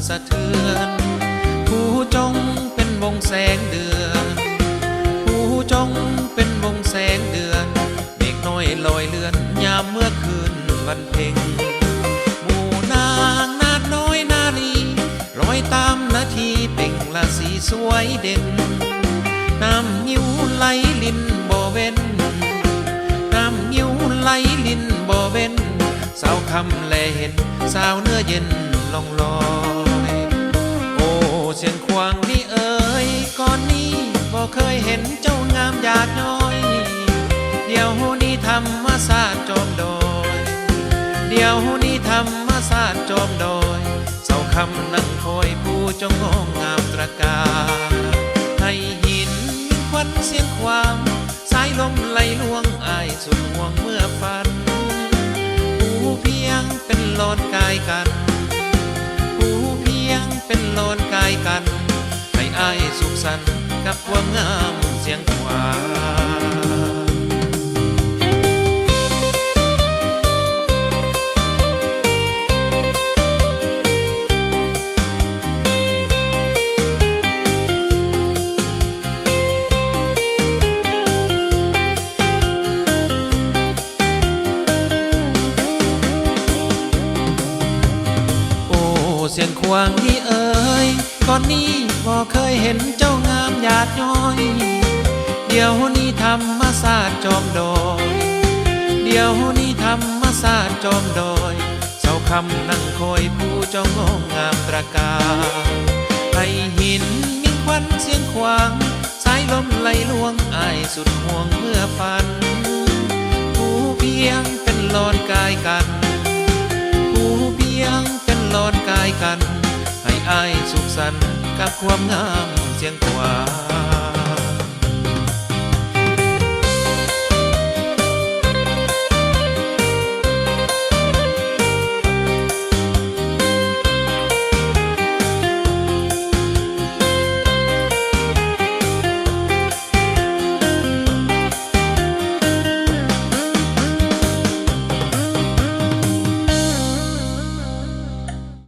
สะเทือนผู้จงเป็นวงแสงเดือนผู้จงเป็นวงแสงเดือนเมฆน้อยลอยเลือนยามเมื่อคืนวันเพ็ญหมู่นางนาดน้อยนาลีลอยตามนาทีเป่งละสีสวยเด่นน้ำยิ้วไหลลินบ่เว้นน้ำยิ้วไหลลินบ่เว้นสาวคำแลเห็นสาวเนื้อเย็นลองลอยโอ้เสียงควางนี่เอ๋ยก่อนนี้บ่เคยเห็นเจ้างามหยาดย้อยเดี๋ยวนี้ธรรมศาสตร์จอมดอยเดี๋ยวนี้ธรรมศาสตร์จอมดอยเสาคำนั่งคอยผู้จงงงามตระการให้หินควันเสียงความสายลมไหลลวงอายสุดห่วงเมื่อฝันผู้เพียงเป็นโลนกายกันผู้เพียงเป็นโลนกายกันให้อายสุขสันต์กับความงามเสียงขวานเสียงควางนี่เอ๋ยก่อนนี้บ่เคยเห็นเจ้างามหยาดย้อยเดี๋ยวนี้ธรรมศาสตร์จอมดอยเดี๋ยวนี้ธรรมศาสตร์จอมดอยเจ้าคำนั่งคอยผู้เจ้างงงามตระการให้หินมีควันเสียงควางสายลมไหลลวงอายสุดห่วงเมื่อฝันผู้เพียงเป็นโลนกายกันผู้เพียงเป็นโลนกายกันให้อายสุขสันต์กับความงามเสียงกวาง